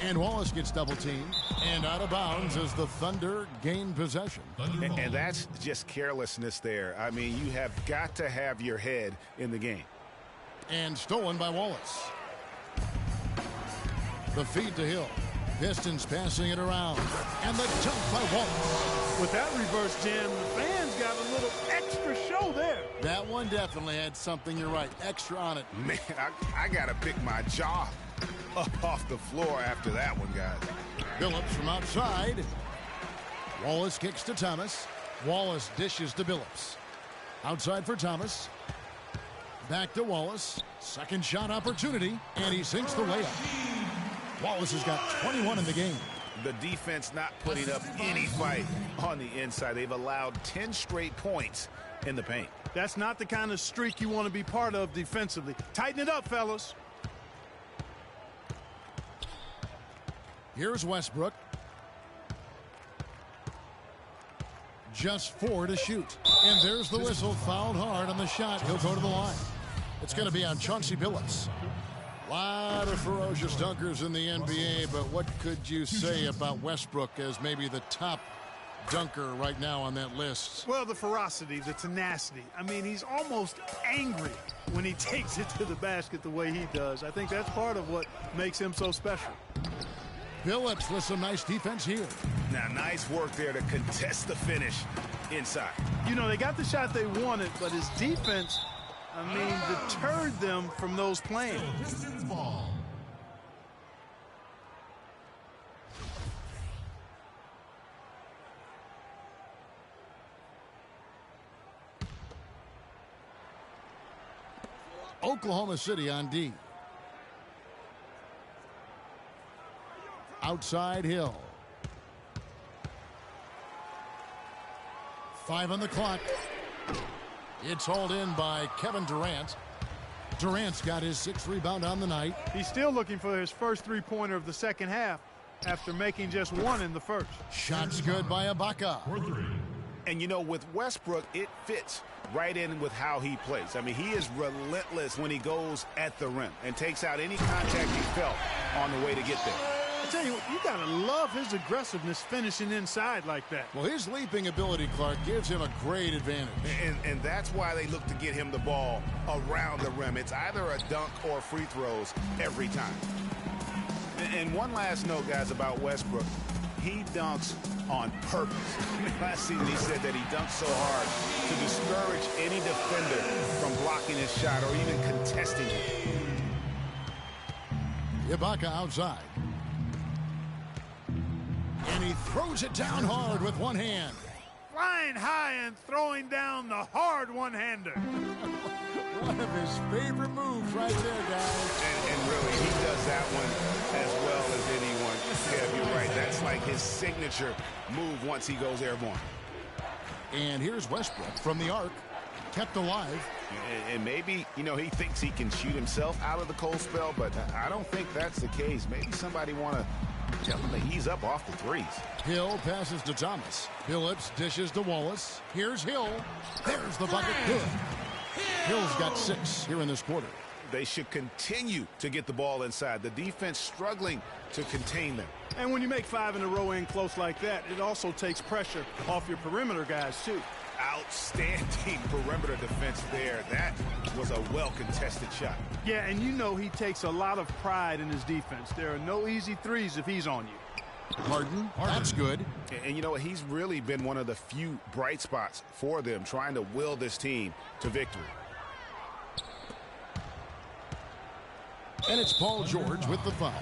And Wallace gets double-teamed and out of bounds as the Thunder gain possession. And that's just carelessness there. I mean, you have got to have your head in the game. And stolen by Wallace. The feed to Hill. Pistons passing it around. And the dunk by Wallace. With that reverse jam, the fans got a little extra show there. That one definitely had something, you're right, extra on it. Man, I got to pick my jaw up off the floor after that one, guys. Billups from outside. Wallace kicks to Thomas. Wallace dishes to Billups. Outside for Thomas. Back to Wallace. Second shot opportunity. And he sinks the layup. Wallace has got 21 in the game. The defense not putting up any fight on the inside. They've allowed 10 straight points in the paint. That's not the kind of streak you want to be part of defensively. Tighten it up, fellas. Here's Westbrook. Just 4 to shoot. And there's the whistle. Fouled hard on the shot. He'll go to the line. It's going to be on Chauncey Billups. A lot of ferocious dunkers in the NBA, but what could you say about Westbrook as maybe the top dunker right now on that list? Well, the ferocity, the tenacity. I mean, he's almost angry when he takes it to the basket the way he does. I think that's part of what makes him so special. Billups with some nice defense here. Now, nice work there to contest the finish inside. You know, they got the shot they wanted, but his defense, I mean, deterred them from those plans. Oklahoma City on D. Outside Hill. 5 on the clock. It's hauled in by Kevin Durant. Durant's got his 6th rebound on the night. He's still looking for his first three-pointer of the second half after making just one in the first. Shots good by Ibaka. And, you know, with Westbrook, it fits right in with how he plays. I mean, he is relentless when he goes at the rim and takes out any contact he felt on the way to get there. I tell you, you got to love his aggressiveness finishing inside like that. Well, his leaping ability, Clark, gives him a great advantage. And that's why they look to get him the ball around the rim. It's either a dunk or free throws every time. And one last note, guys, about Westbrook. He dunks on purpose. Last season he said that he dunked so hard to discourage any defender from blocking his shot or even contesting it. Ibaka outside. And he throws it down hard with one hand. Flying high and throwing down the hard one-hander. One of his favorite moves right there, guys. And really, he does that one as well as anyone. Yeah, you're right. That's like his signature move once he goes airborne. And here's Westbrook from the arc, kept alive. And maybe, you know, he thinks he can shoot himself out of the cold spell, but I don't think that's the case. Maybe somebody want to tell him to ease up off the threes. Hill passes to Thomas. Phillips dishes to Wallace. Here's Hill. There's the bucket. Good. Hill's got 6 here in this quarter. They should continue to get the ball inside. The defense struggling to contain them. And when you make 5 in a row in close like that, it also takes pressure off your perimeter guys, too. Outstanding perimeter defense there. That was a well-contested shot. Yeah, and you know he takes a lot of pride in his defense. There are no easy threes if he's on you. Harden, that's good. And you know what? He's really been one of the few bright spots for them, trying to will this team to victory. And it's Paul George with the foul.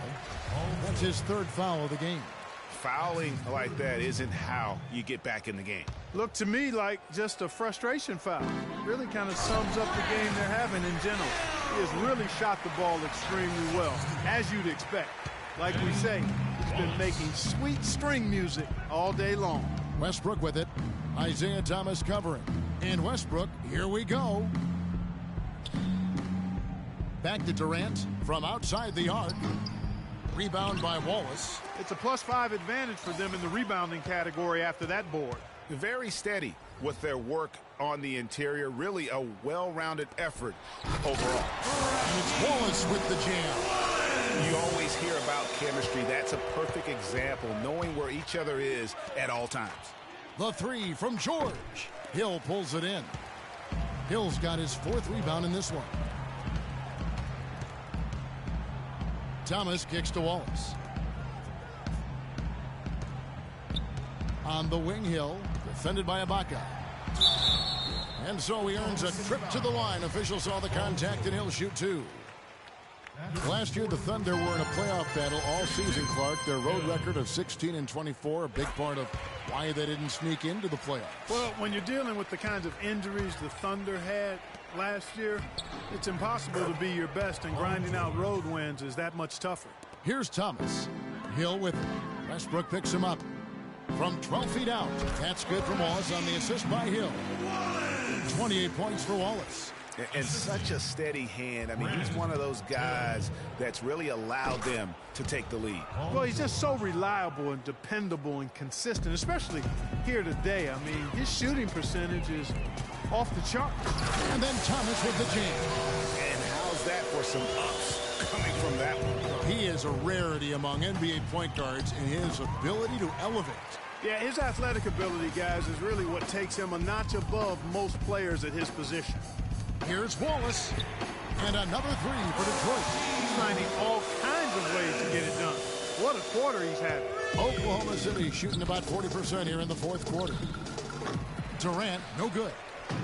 That's his 3rd foul of the game. Fouling like that isn't how you get back in the game. Looked to me like just a frustration foul. Really kind of sums up the game they're having in general. He has really shot the ball extremely well, as you'd expect. Like we say, he's been making sweet string music all day long. Westbrook with it. Isaiah Thomas covering. And Westbrook, here we go. Back to Durant from outside the arc. Rebound by Wallace. It's a +5 advantage for them in the rebounding category after that board. Very steady with their work on the interior. Really a well-rounded effort overall. And it's Wallace with the jam. You always hear about chemistry. That's a perfect example, knowing where each other is at all times. The 3 from George. Hill pulls it in. Hill's got his 4th rebound in this one. Thomas kicks to Wallace. On the wing, Hill, defended by Ibaka. And so he earns a trip to the line. Officials saw the contact, and he'll shoot 2. Last year, the Thunder were in a playoff battle all season, Clark. Their road record of 16-24, a big part of why they didn't sneak into the playoffs. Well, when you're dealing with the kinds of injuries the Thunder had last year, it's impossible to be your best, and grinding out road wins is that much tougher. Here's Thomas. Hill with it. Westbrook picks him up from 12 feet out. That's good from Wallace on the assist by Hill. 28 points for Wallace. And such a steady hand. I mean, he's one of those guys that's really allowed them to take the lead. Well, he's just so reliable and dependable and consistent, especially here today. I mean, his shooting percentage is off the chart. And then Thomas with the jam. And how's that for some ups coming from that one? He is a rarity among NBA point guards in his ability to elevate. Yeah, his athletic ability, guys, is really what takes him a notch above most players at his position. Here's Wallace. And another 3 for Detroit. He's finding all kinds of ways to get it done. What a quarter he's having. Oklahoma City shooting about 40% here in the 4th quarter. Durant, no good.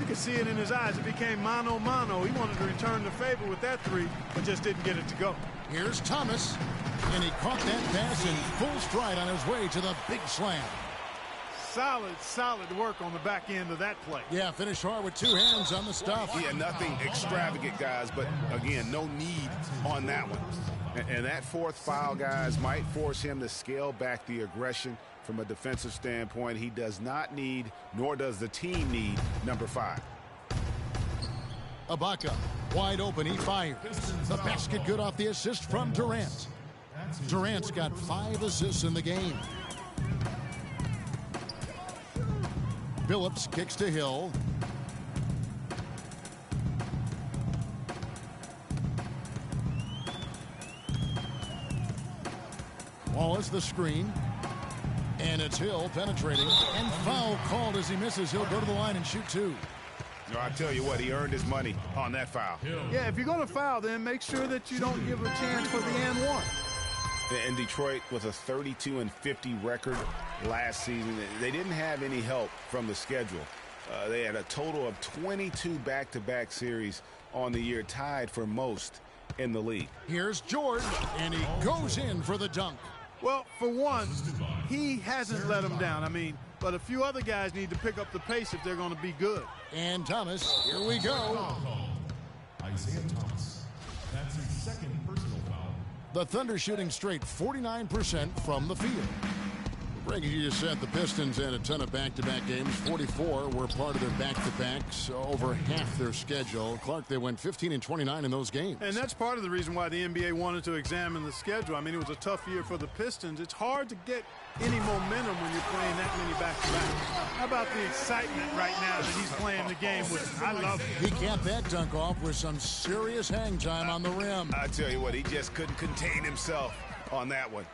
You could see it in his eyes. It became mano-mano. He wanted to return the favor with that 3, but just didn't get it to go. Here's Thomas. And he caught that pass in full stride on his way to the big slam. Solid work on the back end of that play. Yeah, finished hard with 2 hands on the stuff. Yeah, nothing extravagant, guys, but again, no need on that one. And that 4th foul, guys, might force him to scale back the aggression from a defensive standpoint. He does not need, nor does the team need, number 5. Ibaka, wide open, he fires. The basket good off the assist from Durant. Durant's got 5 assists in the game. Billups kicks to Hill. Wallace the screen. And it's Hill penetrating. And foul called as he misses. He'll go to the line and shoot two. No, I tell you what, he earned his money on that foul. Yeah, if you're going to foul, then make sure that you don't give a chance for the and one. And Detroit with a 32-50 record last season. They didn't have any help from the schedule. They had a total of 22 back-to-back series on the year, tied for most in the league. Here's George, and he goes in for the dunk. Well, for one, he hasn't let them down. I mean, but a few other guys need to pick up the pace if they're going to be good. And Thomas, here we go. Isaiah Thomas. That's his second personal foul. The Thunder shooting straight 49% from the field. Greg, you just said the Pistons had a ton of back-to-back games. 44 were part of their back-to-backs, over half their schedule. Clark, they went 15-29 in those games. And that's part of the reason why the NBA wanted to examine the schedule. I mean, it was a tough year for the Pistons. It's hard to get any momentum when you're playing that many back-to-backs. How about the excitement right now that he's playing the game with? I love it. He capped that dunk off with some serious hang time on the rim. I tell you what, he just couldn't contain himself on that one.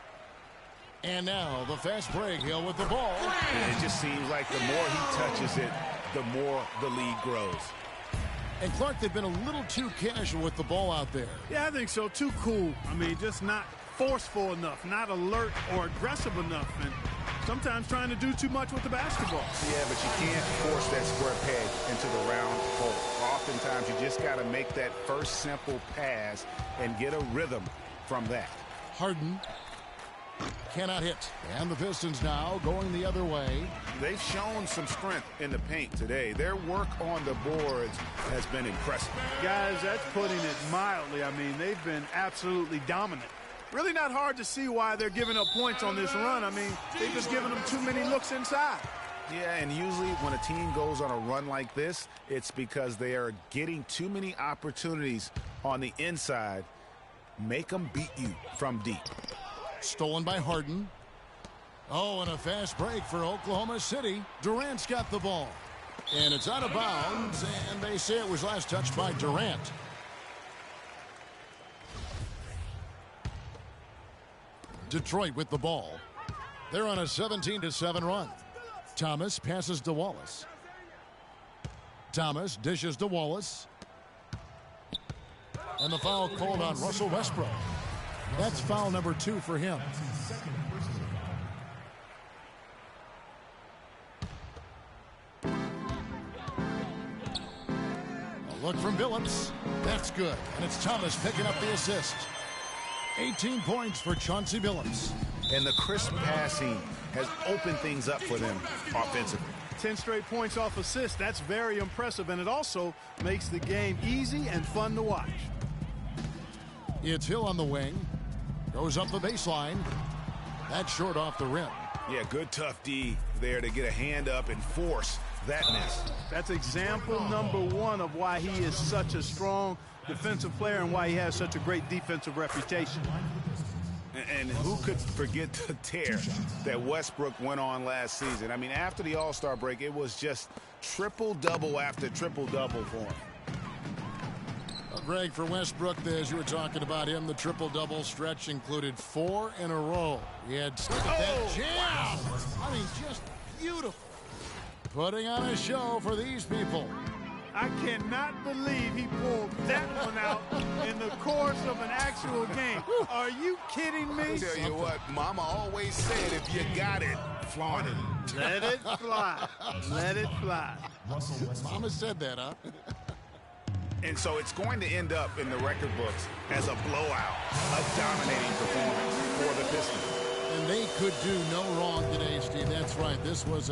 And now the fast break, Hill with the ball. And it just seems like the more he touches it, the more the lead grows. And Clark, they've been a little too casual with the ball out there. Yeah, I think so. Too cool. I mean, just not forceful enough, not alert or aggressive enough, and sometimes trying to do too much with the basketball. Yeah, but you can't force that square peg into the round hole. Oftentimes, you just got to make that first simple pass and get a rhythm from that. Harden cannot hit. And the Pistons now going the other way. They've shown some strength in the paint today. Their work on the boards has been impressive. Guys, that's putting it mildly. I mean, they've been absolutely dominant. Really not hard to see why they're giving up points on this run. I mean, they've just given them too many looks inside. Yeah, and usually when a team goes on a run like this, it's because they are getting too many opportunities on the inside. Make them beat you from deep. Stolen by Harden. Oh, and a fast break for Oklahoma City. Durant's got the ball. And it's out of bounds, and they say it was last touched by Durant. Detroit with the ball. They're on a 17-7 run. Thomas passes to Wallace. Thomas dishes to Wallace. And the foul called on Russell Westbrook. That's foul number 2 for him. A look from Billups. That's good. And it's Thomas picking up the assist. 18 points for Chauncey Billups. And the crisp passing has opened things up for them offensively. 10 straight points off assists. That's very impressive, and it also makes the game easy and fun to watch. It's Hill on the wing. Goes up the baseline. That's short off the rim. Yeah, good tough D there to get a hand up and force that miss. That's example number 1 of why he is such a strong defensive player and why he has such a great defensive reputation. And who could forget the tear that Westbrook went on last season? I mean, after the All-Star break, it was just triple-double after triple-double for him. Greg, for Westbrook, as you were talking about him, the triple-double stretch included 4 in a row. He had that jam. I mean, just beautiful. Putting on a show for these people. I cannot believe he pulled that one out in the course of an actual game. Are you kidding me? I tell you what, Mama always said, if you got it, flaunt it. Let it fly. Let it fly. Mama said that, huh? And so it's going to end up in the record books as a blowout, a dominating performance for the Pistons. And they could do no wrong today, Steve. That's right. This was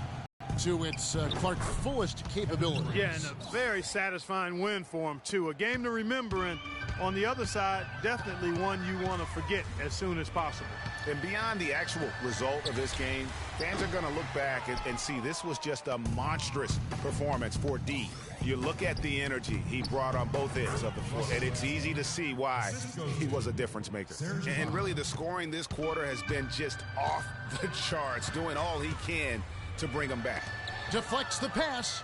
to its Clark fullest capabilities. Yeah, and a very satisfying win for him, too. A game to remember, and on the other side, definitely one you want to forget as soon as possible. And beyond the actual result of this game, fans are going to look back and see this was just a monstrous performance for D. You look at the energy he brought on both ends of the floor, and it's easy to see why he was a difference maker. And really, the scoring this quarter has been just off the charts, doing all he can to bring them back. Deflects the pass.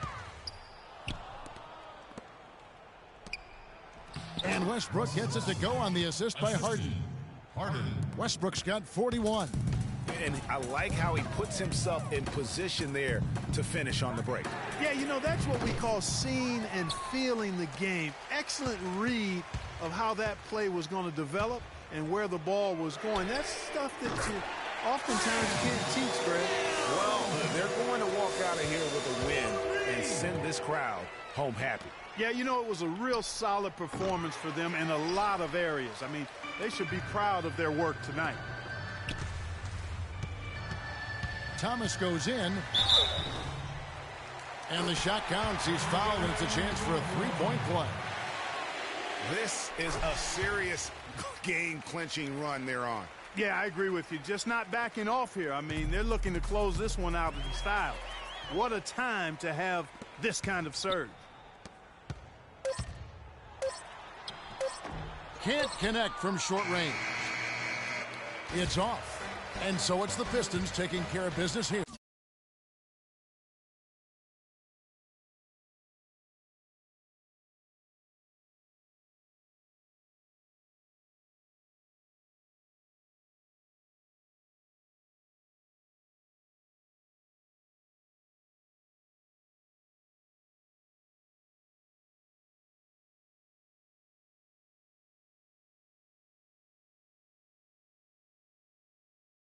And Westbrook gets it to go on the assist by Harden. Westbrook's got 41. And I like how he puts himself in position there to finish on the break. Yeah, you know, that's what we call seeing and feeling the game. Excellent read of how that play was going to develop and where the ball was going. That's stuff that you oftentimes can't teach, Greg. Well, they're going to walk out of here with a win and send this crowd home happy. Yeah, you know, it was a real solid performance for them in a lot of areas. I mean, they should be proud of their work tonight. Thomas goes in. And the shot counts. He's fouled, and it's a chance for a three-point play. This is a serious game-clinching run they're on. Yeah, I agree with you. Just not backing off here. I mean, they're looking to close this one out in style. What a time to have this kind of surge. Can't connect from short range. It's off. And so it's the Pistons taking care of business here.